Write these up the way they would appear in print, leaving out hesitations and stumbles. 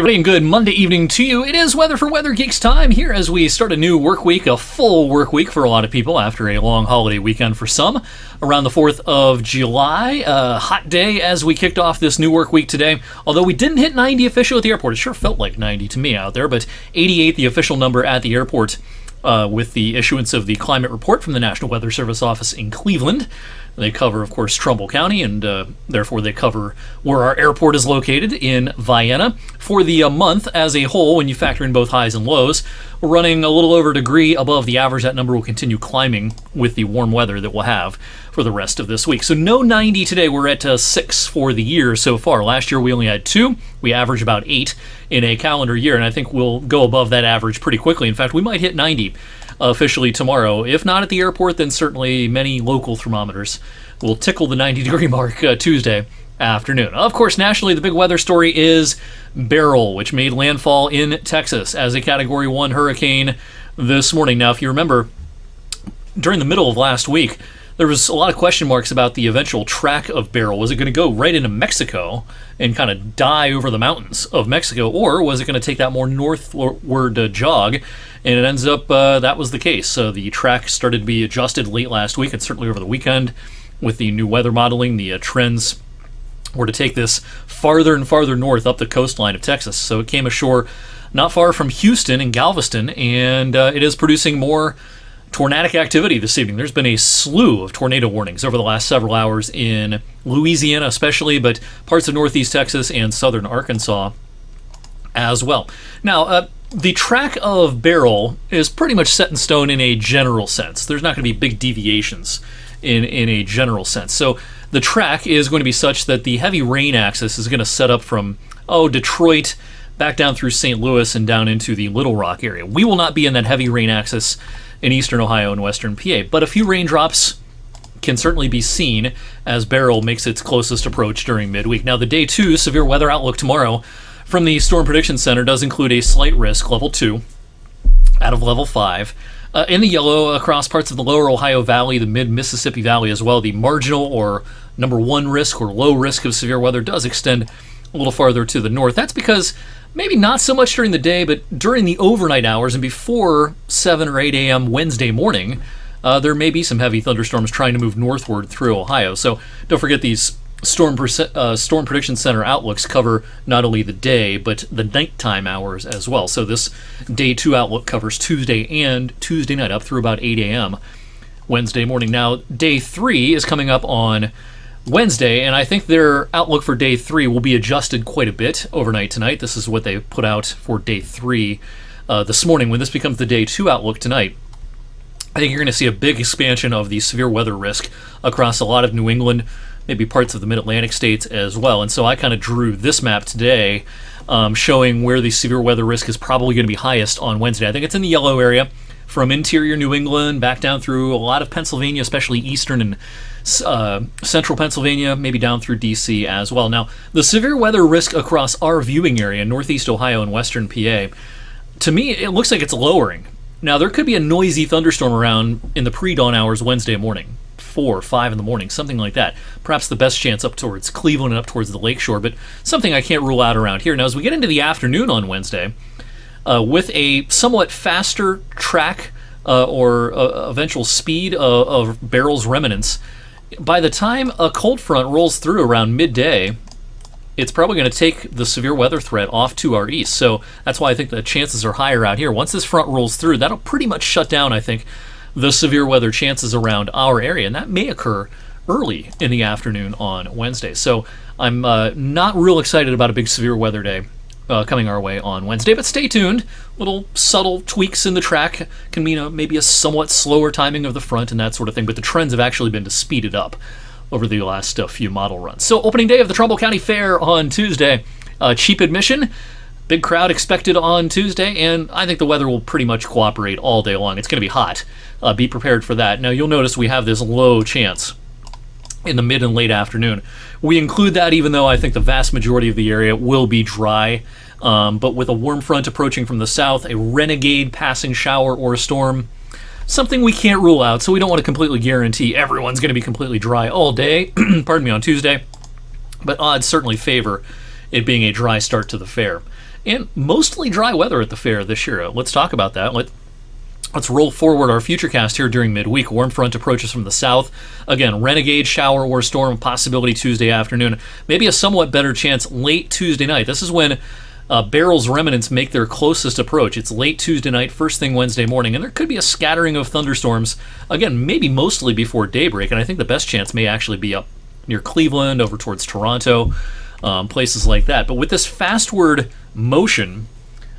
Everybody, and good Monday evening to you. It is Weather for Weather Geeks time here as we start a new work week, a full work week for a lot of people after a long holiday weekend for some. Around the 4th of July, a hot day as we kicked off this new work week today. Although we didn't hit 90 official at the airport. It sure felt like 90 to me out there, but 88 the official number at the airport with the issuance of the climate report from the National Weather Service office in Cleveland. They cover, of course, Trumbull County, and therefore they cover where our airport is located in Vienna. For the month as a whole, when you factor in both highs and lows, we're running a little over a degree above the average. That number will continue climbing with the warm weather that we'll have for the rest of this week. So no 90 today. We're at 6 for the year so far. Last year we only had 2. We averaged about 8 in a calendar year, and I think we'll go above that average pretty quickly. In fact, we might hit 90 officially tomorrow. If not at the airport, then certainly many local thermometers will tickle the 90-degree mark Tuesday afternoon. Of course, nationally, the big weather story is Beryl, which made landfall in Texas as a Category 1 hurricane this morning. Now, if you remember, during the middle of last week, there was a lot of question marks about the eventual track of Beryl. Was it going to go right into Mexico and kind of die over the mountains of Mexico, or was it going to take that more northward jog? And it ends up that was the case. So the track started to be adjusted late last week and certainly over the weekend with the new weather modeling. The trends were to take this farther and farther north up the coastline of Texas. So it came ashore not far from Houston and Galveston, and it is producing more tornadic activity this evening. There's been a slew of tornado warnings over the last several hours in Louisiana especially, but parts of northeast Texas and southern Arkansas as well. Now, the track of Beryl is pretty much set in stone in a general sense. There's not going to be big deviations in a general sense. So the track is going to be such that the heavy rain axis is going to set up from, Detroit back down through St. Louis and down into the Little Rock area. We will not be in that heavy rain axis in eastern Ohio and western PA, but a few raindrops can certainly be seen as Beryl makes its closest approach during midweek. Now, the Day 2 severe weather outlook tomorrow from the Storm Prediction Center does include a slight risk, level 2, out of level 5. In the yellow, across parts of the lower Ohio Valley, the mid-Mississippi Valley as well, the marginal or number 1 risk or low risk of severe weather does extend a little farther to the north. That's because maybe not so much during the day, but during the overnight hours and before 7 or 8 a.m. Wednesday morning, there may be some heavy thunderstorms trying to move northward through Ohio. So don't forget these Storm Prediction Center outlooks cover not only the day, but the nighttime hours as well. So this Day 2 outlook covers Tuesday and Tuesday night up through about 8 a.m. Wednesday morning. Now, Day 3 is coming up on Wednesday, and I think their outlook for Day 3 will be adjusted quite a bit overnight tonight. This is what they put out for Day 3 this morning. When this becomes the Day 2 outlook tonight, I think you're going to see a big expansion of the severe weather risk across a lot of New England, maybe parts of the mid-Atlantic states as well. And so I kind of drew this map today showing where the severe weather risk is probably going to be highest on Wednesday. I think it's in the yellow area from interior New England back down through a lot of Pennsylvania, especially eastern and central Pennsylvania, maybe down through D.C. as well. Now, the severe weather risk across our viewing area, northeast Ohio and western PA, to me, it looks like it's lowering. Now, there could be a noisy thunderstorm around in the pre-dawn hours Wednesday morning, 4 or 5 in the morning, something like that. Perhaps the best chance up towards Cleveland and up towards the lakeshore, but something I can't rule out around here. Now, as we get into the afternoon on Wednesday, with a somewhat faster track or eventual speed of Beryl's remnants, by the time a cold front rolls through around midday, it's probably going to take the severe weather threat off to our east. So that's why I think the chances are higher out here. Once this front rolls through, that'll pretty much shut down, I think, the severe weather chances around our area, and that may occur early in the afternoon on Wednesday. So I'm not real excited about a big severe weather day coming our way on Wednesday, but stay tuned. Little subtle tweaks in the track can mean maybe a somewhat slower timing of the front and that sort of thing, but the trends have actually been to speed it up over the last few model runs. So opening day of the Trumbull County Fair on Tuesday. Cheap admission, big crowd expected on Tuesday, and I think the weather will pretty much cooperate all day long. It's going to be hot. Be prepared for that. Now, you'll notice we have this low chance in the mid and late afternoon. We include that even though I think the vast majority of the area will be dry, but with a warm front approaching from the south, a renegade passing shower or a storm, something we can't rule out, so we don't want to completely guarantee everyone's going to be completely dry all day, pardon me, on Tuesday, but odds certainly favor it being a dry start to the fair. and mostly dry weather at the fair this year. Let's talk about that. Let's roll forward our futurecast here during midweek. Warm front approaches from the south. Again, renegade shower or storm possibility Tuesday afternoon. Maybe a somewhat better chance late Tuesday night. This is when Beryl's remnants make their closest approach. It's late Tuesday night, first thing Wednesday morning, and there could be a scattering of thunderstorms, again, maybe mostly before daybreak, and I think the best chance may actually be up near Cleveland, over towards Toronto, places like that. But with this fastward motion,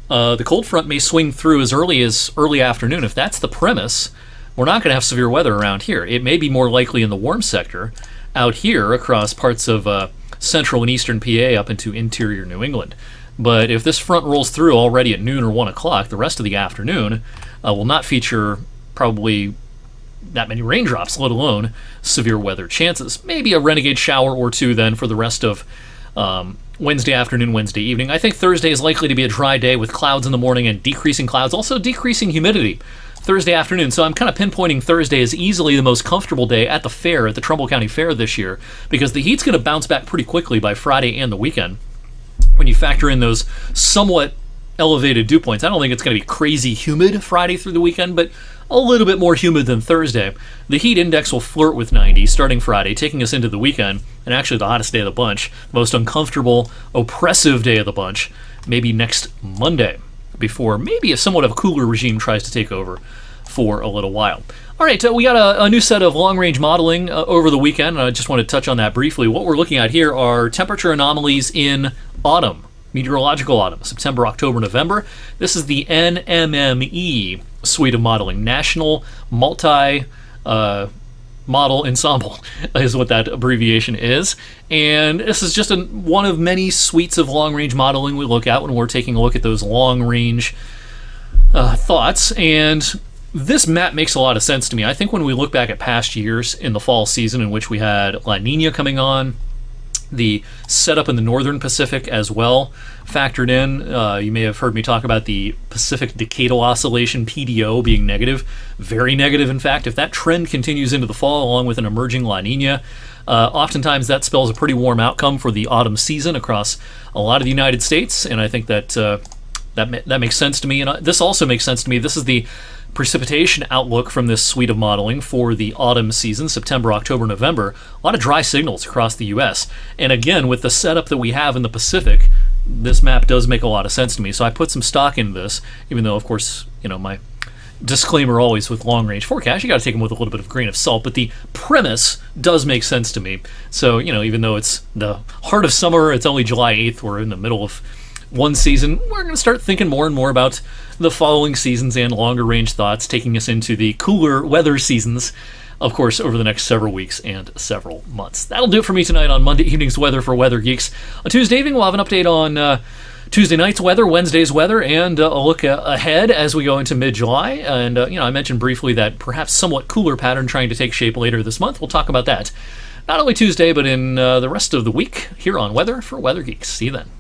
the cold front may swing through as early afternoon. If that's the premise, we're not going to have severe weather around here. It may be more likely in the warm sector out here across parts of central and eastern PA up into interior New England. But if this front rolls through already at noon or 1 o'clock, the rest of the afternoon will not feature probably that many raindrops, let alone severe weather chances. Maybe a renegade shower or two then for the rest of Wednesday afternoon, Wednesday evening. I think Thursday is likely to be a dry day with clouds in the morning and decreasing clouds, also decreasing humidity Thursday afternoon. So I'm kind of pinpointing Thursday as easily the most comfortable day at the fair, at the Trumbull County Fair this year, because the heat's going to bounce back pretty quickly by Friday and the weekend. When you factor in those somewhat elevated dew points, I don't think it's going to be crazy humid Friday through the weekend, but a little bit more humid than Thursday. The heat index will flirt with 90 starting Friday, taking us into the weekend, and actually the hottest day of the bunch, most uncomfortable, oppressive day of the bunch, maybe next Monday, before maybe a somewhat of a cooler regime tries to take over for a little while. All right, we got a new set of long-range modeling over the weekend, and I just want to touch on that briefly. What we're looking at here are temperature anomalies in autumn, meteorological autumn, September, October, November. This is the NMME suite of modeling, National Multi Model Ensemble is what that abbreviation is. And this is just one of many suites of long-range modeling we look at when we're taking a look at those long-range thoughts. And this map makes a lot of sense to me. I think when we look back at past years in the fall season in which we had La Nina coming on, the setup in the northern Pacific as well factored in. You may have heard me talk about the Pacific Decadal Oscillation, PDO, being negative, very negative in fact. If that trend continues into the fall along with an emerging La Nina, oftentimes that spells a pretty warm outcome for the autumn season across a lot of the United States, and I think that that makes sense to me. And this also makes sense to me. This is the precipitation outlook from this suite of modeling for the autumn season, September, October, November. A lot of dry signals across the U.S. And again, with the setup that we have in the Pacific, this map does make a lot of sense to me. So I put some stock into this, even though, of course, my disclaimer always with long-range forecast, you got to take them with a little bit of grain of salt, but the premise does make sense to me. So, even though it's the heart of summer, it's only July 8th, we're in the middle of one season, we're going to start thinking more and more about the following seasons and longer range thoughts, taking us into the cooler weather seasons, of course, over the next several weeks and several months. That'll do it for me tonight on Monday evening's Weather for Weather Geeks. On Tuesday evening, we'll have an update on Tuesday night's weather, Wednesday's weather, and a look ahead as we go into mid-July. And, I mentioned briefly that perhaps somewhat cooler pattern trying to take shape later this month. We'll talk about that not only Tuesday, but in the rest of the week here on Weather for Weather Geeks. See you then.